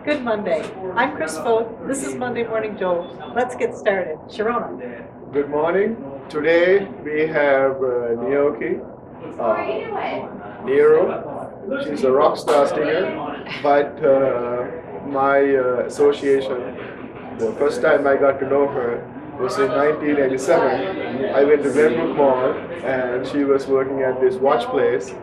Good Monday. I'm Chris Vogt. This is Monday Morning Jolt. Let's get started. Sharona. Good morning. Today we have Niyoki Nero. She's a rock star singer, but my association, the first time I got to know her was in 1987. I went to Glenbrook Mall and she was working at this watch place.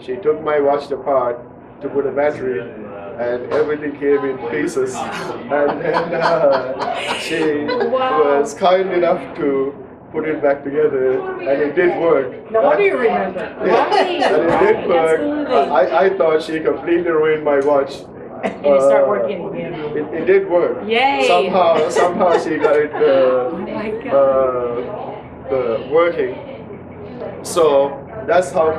She took my watch apart to put a battery and everything came in pieces. And then she was kind enough to put it back together, and it did work. No wonder you remember. And it did work. I thought she completely ruined my watch. And you start working again. It did work. Yay! Somehow she got it working. So that's how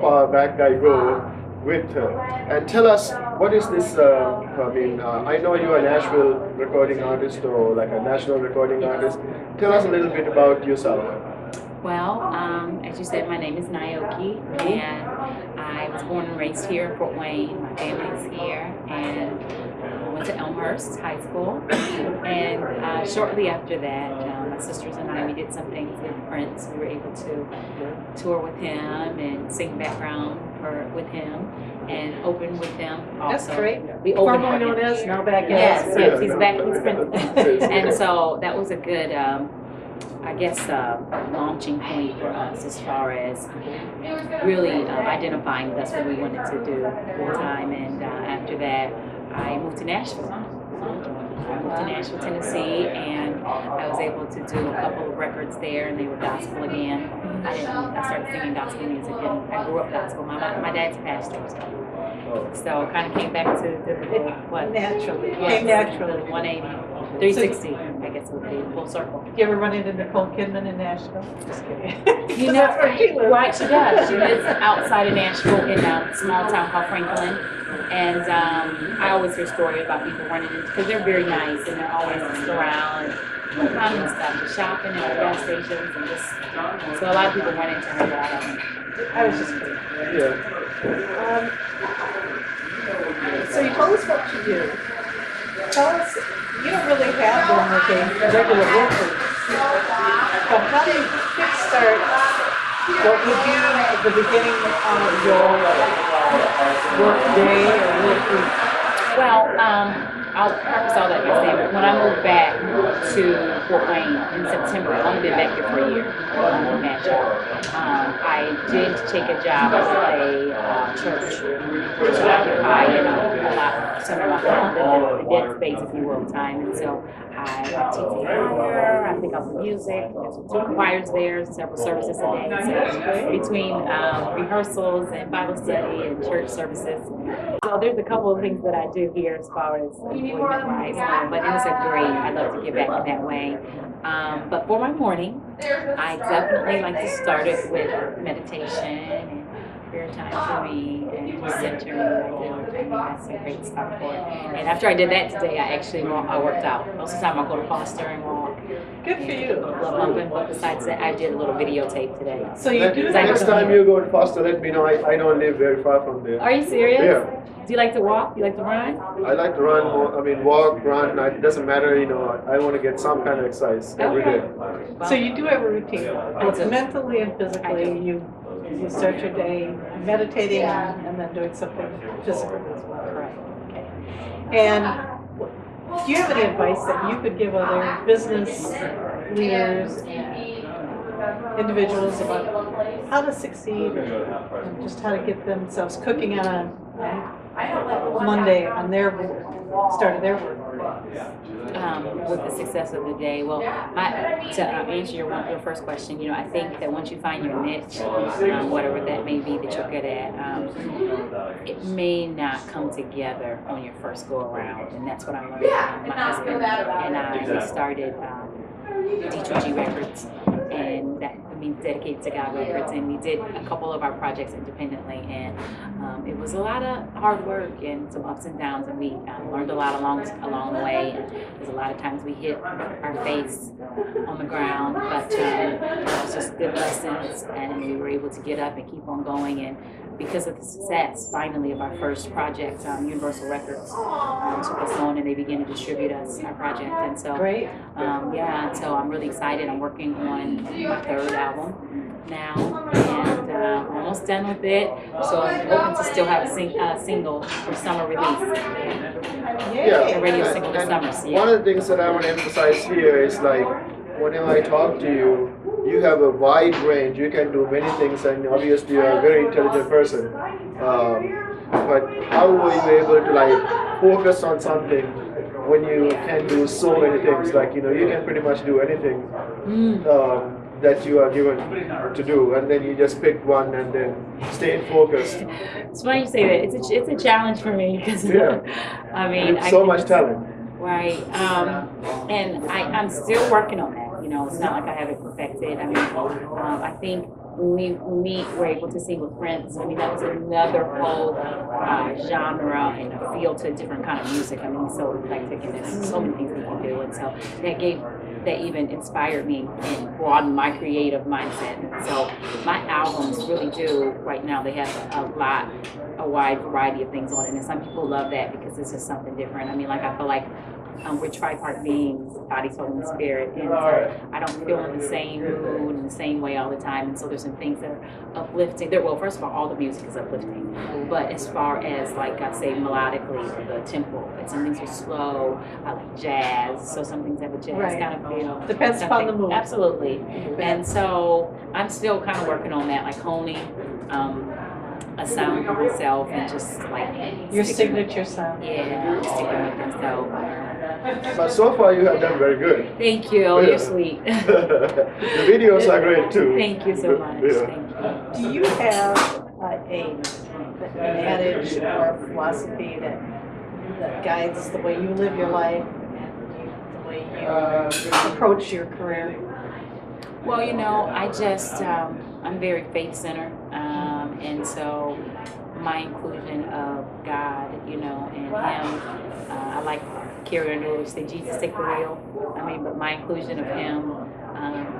far back I go with her. And tell us, what is this? I know you're a Nashville recording artist or like a national recording artist. Tell us a little bit about yourself. Well, as you said, my name is Niyoki, and I was born and raised here in Fort Wayne. My family's here, and I went to Elmhurst High School. And shortly after that, my sisters and I, we did some things with Prince. We were able to tour with him and sing background with him and open with him also. That's great. We opened Formerly known as, now back Yes, as. he's back, he's Prince. And so that was a good, launching point for us as far as really identifying that's what we wanted to do at the time. And after that, I moved to Nashville. I moved to Nashville, Tennessee, and I was able to do a couple of records there, and they were gospel again. I started singing gospel music, and I grew up gospel. My dad's a pastor, so kind of came back to what? Naturally. Yes, Came naturally. 180, 360, I guess it would be, full circle. You ever run into Nicole Kidman in Nashville? Just kidding. You know, right, she does. She lives outside of Nashville in a small town called Franklin. And I always hear stories about people running into, because they're very nice and they're always just around and common stuff, and shopping at the gas stations and just, so a lot of people run into her, but I don't know. I was just kidding. Yeah. So you told us what you do. Tell us, you don't really have them like a regular worker. But how do you kickstart what you do at the beginning of your work day or work week? Well, I'll preface all that by saying when I moved back to Fort Wayne in September, I've only been back here for a year in Nashville. I did take a job at a church to occupy a lot, some of the dead space, if you will, time. And so I teach the choir, I think of the music, there's 2 choirs there, several services a day. So between rehearsals and Bible study and church services. So there's a couple of things that I do here as far as employment-wise, but it's a great, I love to give back in that way. But for my morning, I definitely like to start it with meditation and prayer time for me and just centering what I do. I mean, that's a great start for it. And after I did that today, I worked out. Most of the time I go to Foster and walk. Good for you. But besides that, I did a little videotape today. So you do that. Next time you go to Foster, let me know. I don't live very far from there. Are you serious? Yeah. Do you like to walk? Do you like to run? I like to run, walk, run. It doesn't matter, I want to get some kind of exercise every day. So you do have a routine, both mentally and physically. You start your day meditating and then doing something physical as well. Right. Okay. And do you have any advice that you could give other business leaders and individuals about how to succeed and just how to get themselves cooking on a Monday on their start of their work? With the success of the day, well, to answer your first question, I think that once you find your niche, whatever that may be that you're good at, it may not come together on your first go around, and that's what I learned from my husband and I. We started D2G Records, and that means Dedicated to God Records, and we did a couple of our projects independently, and it was a lot of hard work and some ups and downs, and we learned a lot along the way. And there's a lot of times we hit our face on the ground, but it was just good lessons, and we were able to get up and keep on going. And because of the success, finally, of our first project, Universal Records took us on and they began to distribute our project. And so, Great. yeah, and so I'm really excited. I'm working on my third album now, and almost done with it. So I'm hoping to still have a single for summer release. Yeah. A radio single this summer. So, yeah. One of the things that I want to emphasize here is like, whenever I talk to you, you have a wide range. You can do many things, and obviously you're a very intelligent person. But how were you able to like focus on something when you can do so many things? Like, you know, you can pretty much do anything that you are given to do, and then you just pick one and then stay focused. It's funny you say that. It's a challenge for me because I mean, so much talent. Right, and I'm still working on that. You know, it's not like I have it perfected. I mean, I think when we were able to sing with Prince, I mean, that was another whole genre and a feel to a different kind of music. I mean, so eclectic and there's so many things we can do. And so that even inspired me and broadened my creative mindset. So my albums really do, right now, they have a wide variety of things on it. And some people love that because it's just something different. I mean, like, I feel like we're tripart beings, body, soul, and spirit, and so I don't feel in the same mood in the same way all the time. And so there's some things that are uplifting. Well, first of all the music is uplifting, but as far as, like I say, melodically, the tempo, and some things are slow. I like jazz, so some things have a jazz kind of feel. Depends upon the mood. Absolutely. And so I'm still kind of working on that, like honing a sound for myself and just like your signature sound. Yeah, sticking with it. So. But so far you have done very good. Thank you. Oh, you're sweet. The videos are great too. Thank you so much. Yeah. Thank you. Do you have an adage or a philosophy that guides the way you live your life, the way you approach your career? Well, you know, I just, I'm very faith-centered, and so my inclusion of God, you know, and Him, I like Carrie Underwood say, Jesus, take the wheel. I mean, but my inclusion of Him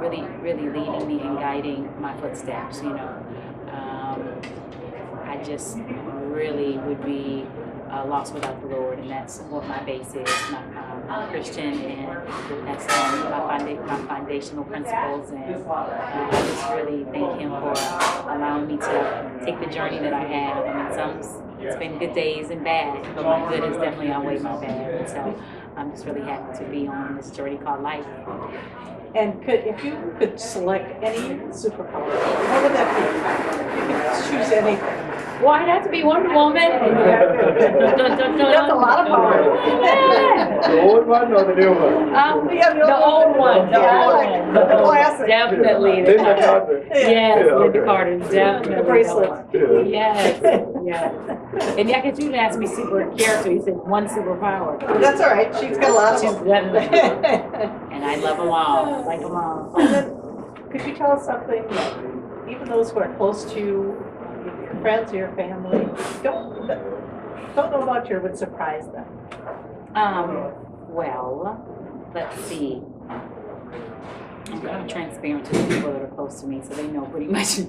really leading me and guiding my footsteps, you know. I just really would be lost without the Lord, and that's what my base is. I'm a Christian, and that's my foundational principles, and I just really thank Him for allowing me to take the journey that I have. I mean, it's been good days and bad, but my good has definitely outweighed my bad, and so I'm just really happy to be on this journey called life. And if you could select any superpower, what would that be? If you could choose anything. Well, I'd have to be Wonder Woman. That's a lot of power. The old one or the new one? The old one. The classic. Definitely. Linda Carter. Yes, Linda Carter. Definitely. The bracelet. Yes. Yes. And yeah, because you didn't ask me super character. You said one superpower. That's all right. She's got a lot of them. And I love them all. I like them all. And then, could you tell us something that even those who are close to you, your friends or your family, don't know about you or would surprise them? Well, let's see. I'm kind of transparent to the people that are close to me, so they know pretty much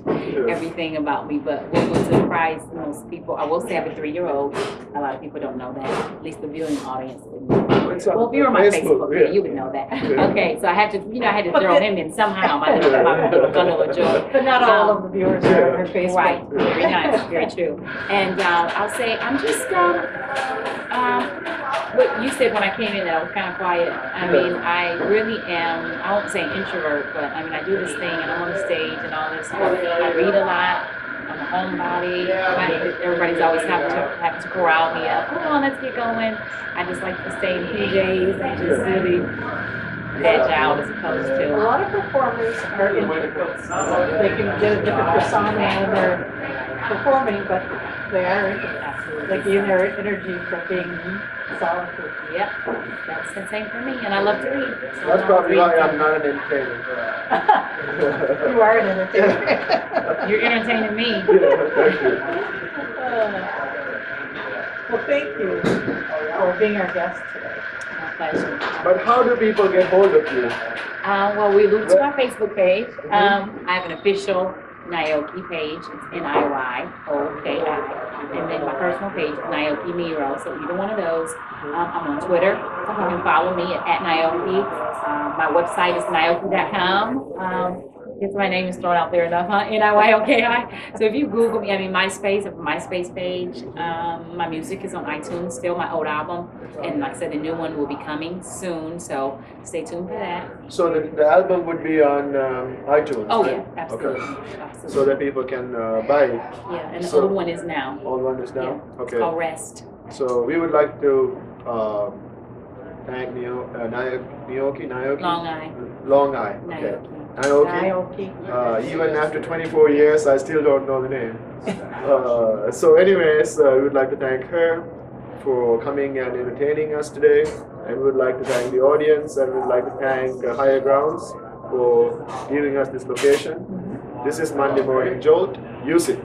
everything about me. But what would surprise most people, I will say I have a 3-year-old. A lot of people don't know that. At least the viewing audience wouldn't know. Well, if you're on my Facebook, you would know that. Okay, so I had to throw him in somehow. My little bundle of joy. But not all of the viewers are on her Facebook. Right, very nice, very true. And I'll say I'm just what you said when I came in that I was kind of quiet. I mean, I really am. I won't say introvert, but I mean I do this thing and I'm on the stage and all this. I read a lot. I'm a homebody. Everybody's always having to corral me up. Come on, let's get going. I just like to stay in PJs and just really edge out as opposed to. A lot of performers are introverts. They can get a different persona when they're performing, but they are introverts. Like the energy from being solitude. Yep, that's the same for me, and I love to read. So That's probably why I'm not an entertainer. You are an entertainer. You're entertaining me. Yeah, thank you. Well, thank you for being our guest today. My pleasure. But how do people get hold of you? Well, we look to my Facebook page. I have an official Niyoki page. It's Niyooki. And then my personal page is Niyoki Nero. So either one of those. I'm on Twitter. You can follow me at Niyoki. My website is niyoki.com. Guess my name is thrown out there enough, huh? Niyooki. So if you Google me, I mean MySpace, page. My music is on iTunes, still my old album, and like I said, the new one will be coming soon. So stay tuned for that. So the album would be on iTunes. Oh right? yeah, absolutely. Okay. Absolutely. So that people can buy it. Yeah, and the So- old one is now. Old one is now. Yeah, Okay. It's called Rest. So we would like to thank Niyoki. Long Eye. Long Eye. Okay. Niyoki. Niyoki. Naoki. Even after 24 years, I still don't know the name. So anyways, we would like to thank her for coming and entertaining us today. And we would like to thank the audience, and we would like to thank Higher Grounds for giving us this location. This is Monday Morning Jolt. Use it.